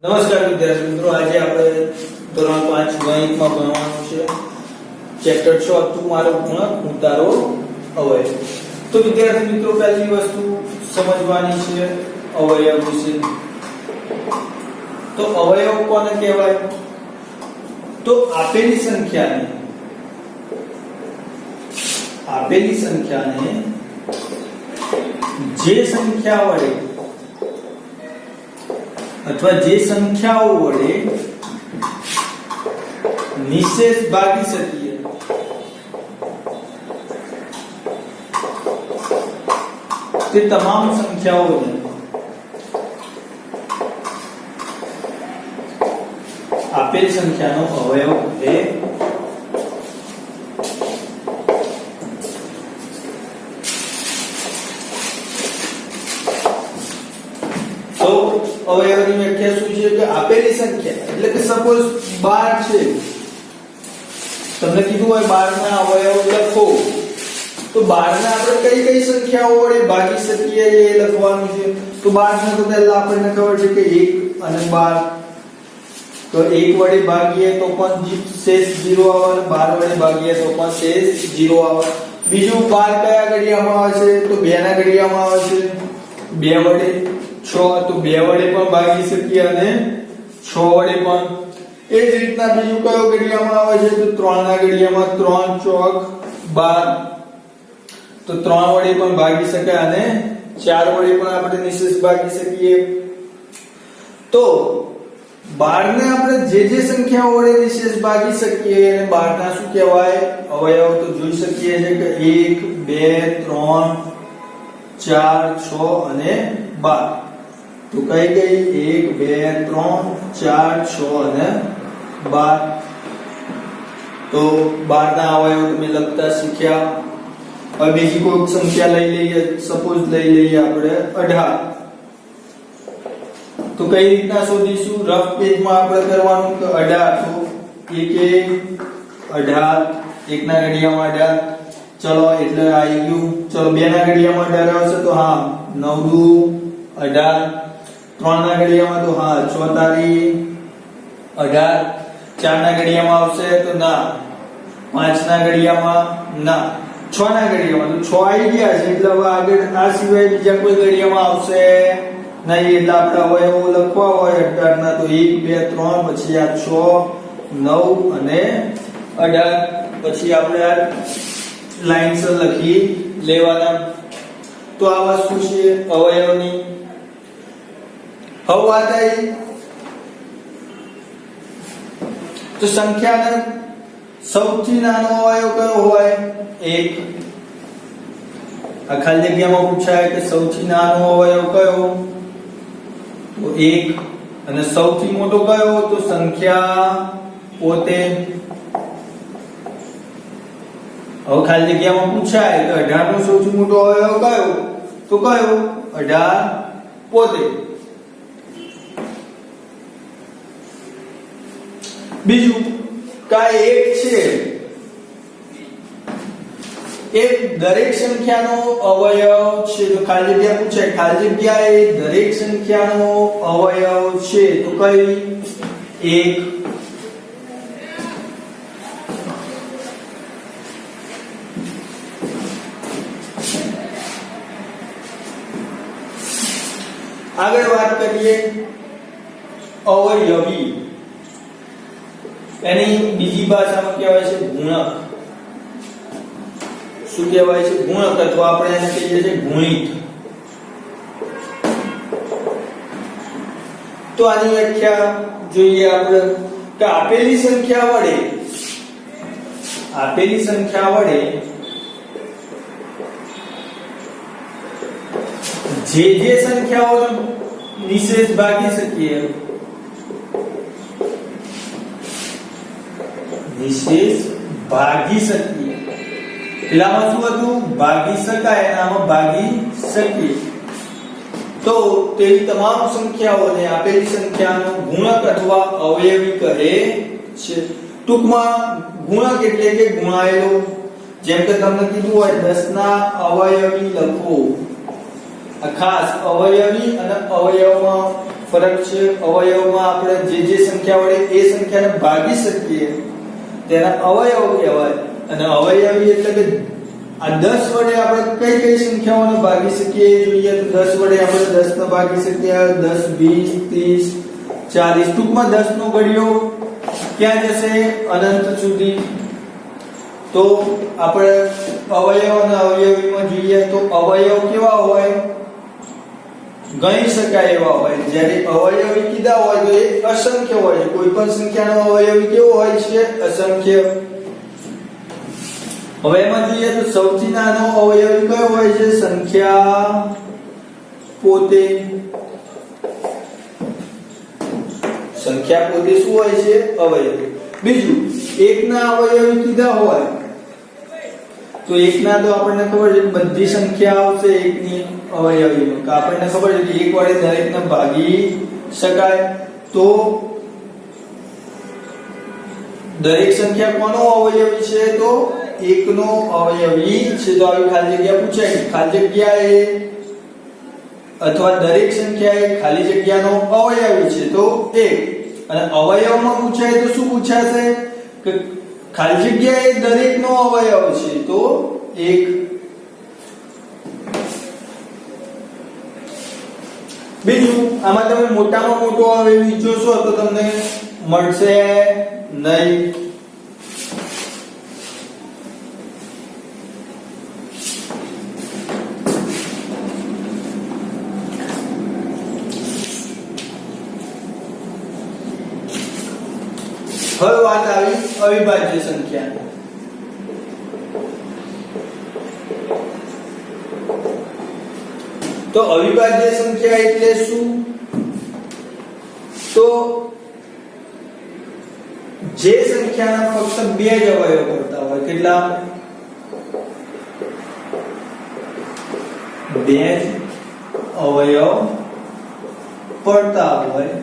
નમસ્કાર વિદ્યાર્થી મિત્રો, આજે આપણે ધોરણ 5 ગણિતમાં ભણવાનું છે ચેપ્ટર 6 તું મારો ગુણક હું તારો અવયવ. તો વિદ્યાર્થી મિત્રો, પહેલી વસ્તુ સમજવાની છે અવયવ વિશે. તો અવયવ કોને કહેવાય? તો આપેલી સંખ્યાને જે સંખ્યા વડે અથવા જે સંખ્યાઓ વડે નિશેષ ભાગી શકીએ તે તમામ સંખ્યાઓને આપેલ સંખ્યાનો અવયવ કહે. તો અવયવની વ્યાખ્યા શું છે કે આપેલી સંખ્યા એટલે કે સપોઝ 12 છે, તમને કીધું હોય 12 ના અવયવ લખો, તો 12 ને આપણે કઈ કઈ સંખ્યાઓ વડે ભાગી શકીએ એ લખવાનું છે. તો 12 ને તો પહેલા આપણને ખબર છે કે 1 અને 12, તો 1 વડે ભાગીએ તો પણ શેષ 0 આવે, 12 વડે ભાગીએ તો પણ શેષ 0 આવે. બીજું 12 કયા ઘડિયામાં આવે છે? તો 2 ના ઘડિયામાં આવે છે. 2 વડે 6, તો 2 વડે પણ ભાગી શકીએ અને 6 વડે પણ. એ જ રીતના બીજું કયો ઘડિયામાં આવે છે? તો 3 ના ઘડિયામાં 3 ચોક 12, તો 3 વડે પણ ભાગી શકાય અને 4 વડે પણ આપણે નિશેષ ભાગી શકીએ. તો 12 ને આપણે જે સંખ્યાઓ વડે નિશેષ ભાગી શકીએ એને 12 ના શું કહેવાય? અવયવ. તો જોઈ શકીએ છે કે 1 2 3 4 6 અને 12. તો કઈ ગઈ? 1 2 3 4 6 અને 12. તો 12 ના અવયવ તમે લખતા શીખ્યા. હવે બીજી કોઈ સંખ્યા લઈ લઈએ, સપોઝ લઈ લઈએ આપણે 18. તો કઈ રીતના શોધીશું? રફ પેજમાં આપણે કરવાનું કે 18, તો 1 18, 1 ના ઘડિયામાં 18. ચલો એટલે આવી ગયું. ચલો 2 ના ઘડિયામાં 18 આવશે, તો હા 9 દુ 18. 3 ના ઘડિયામાં તો હા 6 તારી 18. 4 ના ઘડિયામાં આવશે તો ના. 5 ના ઘડિયામાં ના. 6 ના ઘડિયામાં તો 6 આવી ગયા છે, એટલે હવે આગળ આ સિવાય બીજા કોઈ ઘડિયામાં આવશે નહીં. એટલે આપણે અવયવો લખવા હોય 18 ના, તો 1 2 3, પછી આ 6 9 અને 18. પછી આપણે આ લાઈન્સ લખી લેવાના. તો આ વસ્તુ છે અવયવની. હવે વાત આવી તો સંખ્યાનો સૌથી નાનો અવયવ કયો હોય? 1. આ ખાલી જગ્યામાં પૂછાય કે સૌથી નાનો અવયવ કયો? તો 1. અને સૌથી મોટો કયો? તો સંખ્યા પોતે. હવે ખાલી જગ્યામાં પૂછાય કે 18 નો સૌથી મોટો અવયવ કયો? તો કયો? 18 પોતે. બીજું કા 1 છે, એ દરેક સંખ્યાનો અવયવ છે. તો ખાલી જગ્યા પૂછાય, ખાલી જગ્યા એ દરેક સંખ્યાનો અવયવ છે. તો કઈ? 1. આગળ વાત કરીએ અવયવી. એની બીજી ભાષામાં કહેવાય છે ગુણક. શું કહેવાય છે? ગુણક, અથવા આપણે એને કહીએ છીએ ગુણિત. તો આની વ્યાખ્યા જોઈએ આપણે કે આપેલી સંખ્યા વડે જે સંખ્યાઓ નિશેષ ભાગી શકીએ, પેલામાં શું હતું? ભાગી શકાય, એનામાં ભાગી શકીએ. તો તેવી તમામ સંખ્યાઓને આપેલી સંખ્યાનો ગુણક અથવા અવયવી કહે છે. ટૂંકમાં ગુણક એટલે કે ગુણાયેલો. જેમ કે તમને કીધું હોય 10 ના અવયવી લખો, ખાસ અવયવી અને અવયવમાં ફરક છે. અવયવમાં આપણે જે સંખ્યા વડે એ સંખ્યાને ભાગી શકીએ તેના અવયવ કહેવાય. અને અવયવી એટલે કે આ 10 વડે આપણે કઈ કઈ સંખ્યાઓને ભાગી શકીએ જોઈએ તો 10 વડે આપણે 10 ને ભાગી શકીએ 10 20 30 40. ટૂંકમાં 10 નો ઘડિયો ક્યાં જશે? અનંત સુધી. તો આપણે અવયવ અને અવયવીમાં જોઈએ તો અવયવ કેવા હોય? ગણી શકાય એવા હોય. જ્યારે અવયવી કીધા હોય તો એ અસંખ્ય હોય. કોઈ પણ સંખ્યાનો અવયવી કેવો હોય છે? અસંખ્ય. હવે એમાં જોઈએ તો સૌથી નાનો અવયવી કયો હોય છે? સંખ્યા પોતે. સંખ્યા પોતે શું હોય છે? અવયવી. બીજું, એકના અવયવી કીધા હોય તો એકના તો આપણને ખબર છે બધી સંખ્યા આવશે એકની અવયવીમાં. તો આપણને ખબર છે કે એક વડે દરેકને ભાગી શકાય. તો દરેક સંખ્યા કોનો અવયવી છે? તો એકનો અવયવી છે. તો આવી ખાલી જગ્યા પૂછાય. ખાલી જગ્યા એ અથવા દરેક સંખ્યા એ ખાલી જગ્યાનો અવયવી છે તો એક. અને અવયવમાં પૂછાય તો શું પૂછાશે? કે ખાલી જગ્યા એ દરેકનો અવયવ છે તો એક. બીજું, આમાં તમે મોટામાં મોટો અવયવી જોશો તો તમને મળશે નહીં. હવે વાત આવી અવિભાજ્ય સંખ્યા. તો અવિભાજ્ય સંખ્યા એટલે શું? તો જે સંખ્યાના ફક્ત બે જ અવયવ પડતા હોય. કેટલા? બે જ અવયવ પડતા હોય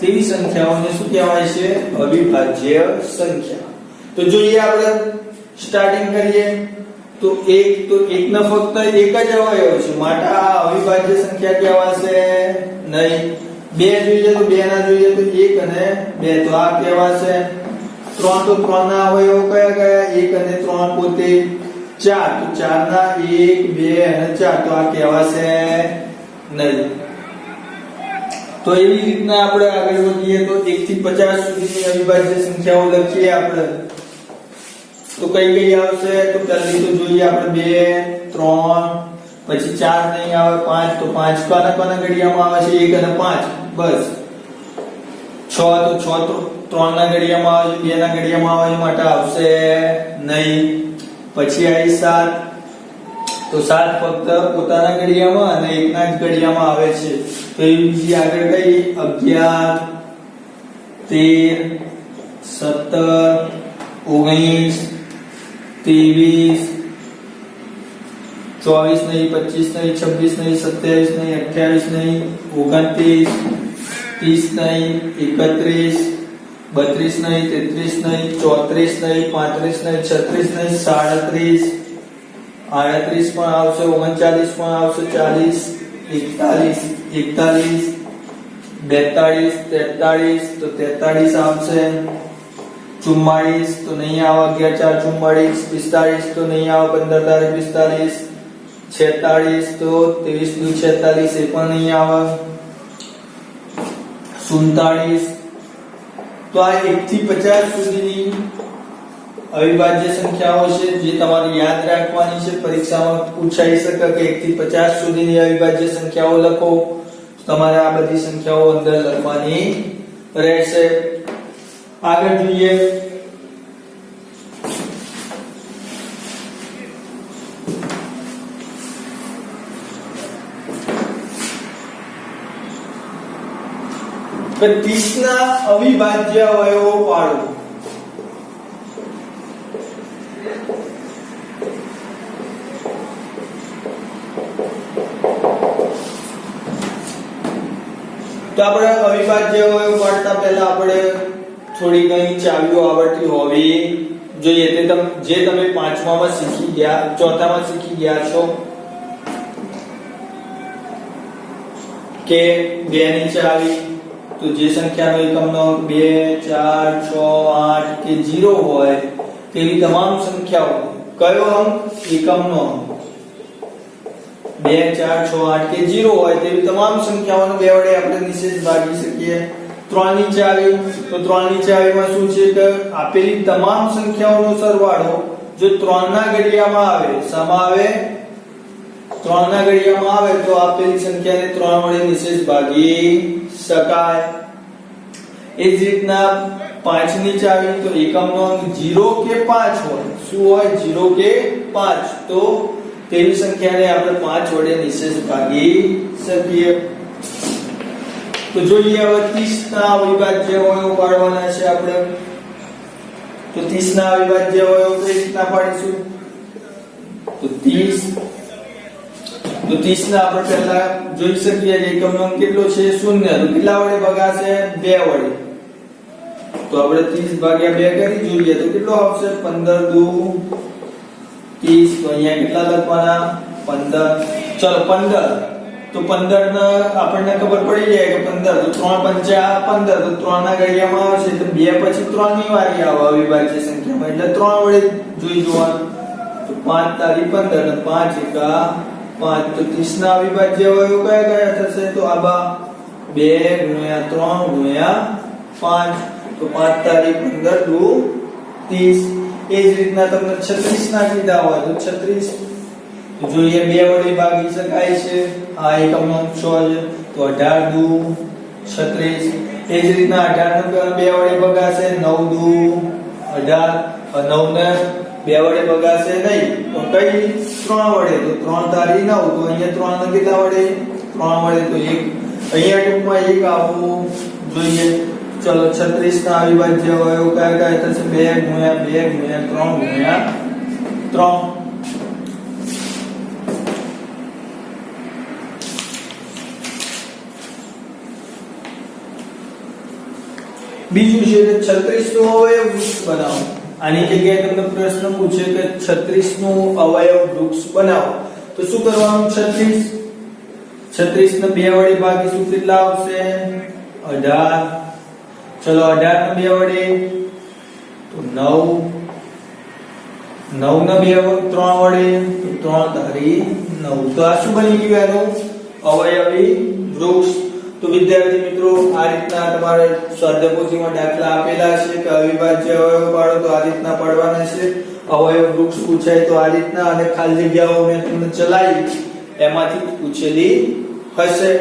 તેવી સંખ્યાઓને શું કહેવાય છે? અવિભાજ્ય સંખ્યા. તો જોઈએ આપણે સ્ટાર્ટિંગ કરીએ તો એકના ફક્ત એક જ અવયવ છે માટે આ અવિભાજ્ય સંખ્યા કહેવાશે નહીં. બે જોઈએ તો બે ના જોઈએ તો એક અને બે તો આ કહેવાશે. ત્રણ તો ત્રણ ના અવયવો કયા કયા? એક અને ત્રણ પોતે ચાર. તો ચાર ના એક બે અને ચાર તો આ કહેવાશે નહીં. તો એવી રીતના આપણે આગળ વધીએ તો 1 થી 50 સુધીની અવિભાજ્ય સંખ્યાઓ લખીએ આપણે. તો કઈ કઈ આવશે? તો પહેલી તો જોઈએ આપણે 2 3 પછી 4 નહીં આવે 5. તો 5 કોના ઘડિયામાં આવે છે? 1 અને 5. બસ. 6 તો 6 3 ના ઘડિયામાં આવે છે, 2 ના ઘડિયામાં આવે છે માટે આવશે નહીં. પછી આવી 7. તો 7 ફક્ત પોતાના ઘડિયામાં અને એકના જ ઘડિયામાં આવે છે. તો એ બીજી આગળ કઈ? 11 13 17 19 23 24 નહીં 25 નહીં 26 નહીં 27 નહીં 28 નહીં 29 30 નહીં 31 32 નહીં 33 નહીં 34 નહીં 35 નહીં 36 નહીં 37 38 પણ આવશે 39 પણ આવશે 40 41 42 43 તો 43 આવશે. 44 તો નહીં આવે 11 4 44 45 તો નહીં આવે 15 તારીખ 45 46 તો 23 દુ 46 એ પણ નહીં આવે 47. તો આ 1 થી 50 સુધીની અવિભાજ્ય સંખ્યાઓ છે જે તમારે યાદ રાખવાની છે. પરીક્ષામાં પૂછાઈ શકે કે 1 થી 50 સુધીની અવિભાજ્ય સંખ્યાઓ લખો. તમારે આ બધી સંખ્યાઓ અંદર લખવાની રહેશે. આગળ જોઈએ કે 30 ના અવિભાજ્ય અવયવો પાડો. તો આપણે અવિભાજ્ય અવયવ પાડતા પહેલા આપણે થોડી ઘણી ચાવીઓ આવડતી હોવી જોઈએ. જે તમે પાંચમામાં શીખી ગયા, ચોથામાં શીખી ગયા છો. કે 2 નીચે આવી તો જે સંખ્યાનો એકમનો અંક 2 4 6 8 કે 0 હોય તેવી તમામ સંખ્યાઓ કયો અંક એકમનો અંક 2 4 6 8 કે 0 હોય તેવી તમામ સંખ્યાઓનો 2 વડે આપણે નિશેષ ભાગી શકીએ 3 નીચે આવી તો 3 નીચે આવીમાં શું છે કે આપેલી તમામ સંખ્યાઓનો સરવાળો જો 3 ના ઘડિયામાં આવે સામા આવે 3 ના ઘડિયામાં આવે તો આપેલી સંખ્યાને 3 વડે નિશેષ ભાગી શકાય એ જ રીતના 5 નીચે આવી તો એકમનો અંક 0 કે 5 હોય શું હોય 0 કે 5 તો તેવી સંખ્યાને આપણે 5 વડે નિશેષ ભાગી શકીએ તો જોઈએ હવે 30 ના અવિભાજ્ય અવયવો પાડવાના છે આપણે તો 30 ના અવિભાજ્ય અવયવો કઈ રીતના પાડીશું તો 30 ના આપણે પહેલા જોઈ શકીએ કે એકમનો અંક કેટલો છે 0 તો કેટલા વડે ભગાશે 2 વડે તો આપણે 30 ભાગ્યા 2 કરી જોઈએ તો કેટલો આવશે 15 દુ 30 તો અહીંયા કેટલા લખવાના 15 ચલો 15 તો 15 ને આપણને ખબર પડી જાય કે 15 તો 3 પંચા 15 તો 3 ના ઘડિયામાં આવશે તો 2 પછી 3 ની વારી આવે અવિભાજ્ય સંખ્યામાં એટલે 3 વડે જોઈ જોવાનું તો 5 તારી 15 અને 5 એકા 5 તો 30 ના અવિભાજ્ય અવયવો કયા કયા થશે તો આબા 2 ગુણ્યા 3 ગુણ્યા 5 તો 5 તારી 15 દુ 30 એ જ રીતના તમને 36 ના કીધા હોય તો 36 તો જોઈએ 2 વડે ભાગી શકાય છે આ એકમનો અંક 6 છે તો 18 દુ 36 એ જ રીતના 18 ને 2 વડે ભગાશે 9 દુ 18 9 ને 2 વડે ભગાશે નહીં તો કઈ 3 વડે તો 3 તારી 9 તો અહીંયા 3 ને કેટલા વડે 3 વડે તો 1 અહીંયા ટૂંકમાં 1 આવવું જોઈએ ચલો 36 ના અવિભાજ્ય અવયવો કયા કયા થશે 2 ગુણ્યા 2 ગુણ્યા 3 ગુણ્યા 3 બીજું છે કે 36 નો અવયવ વૃક્ષ બનાવો આની જગ્યાએ તમને પ્રશ્ન પૂછે કે 36 નું અવયવ વૃક્ષ બનાવો તો શું કરવાનું 36 ને 2 વડે ભાગીશું કેટલા આવશે 18 ચલો 18 ને 2 વડે તો 9 9 ને 2 3 વડે તો 3 તારી 9 તો આ શું બની ગયું એનું અવયવી વૃક્ષ તો વિદ્યાર્થી મિત્રો આ રીતના તમારે સ્વાધ્યાયપોથીમાં દાખલા આપેલા છે કે અવિભાજ્ય અવયવ પાડો તો આ રીતના પાડવાના છે અવયવ વૃક્ષ પૂછાય તો આ રીતના અને ખાલી જગ્યાઓ મેં તમને ચલાવી એમાંથી પૂછેલી હશે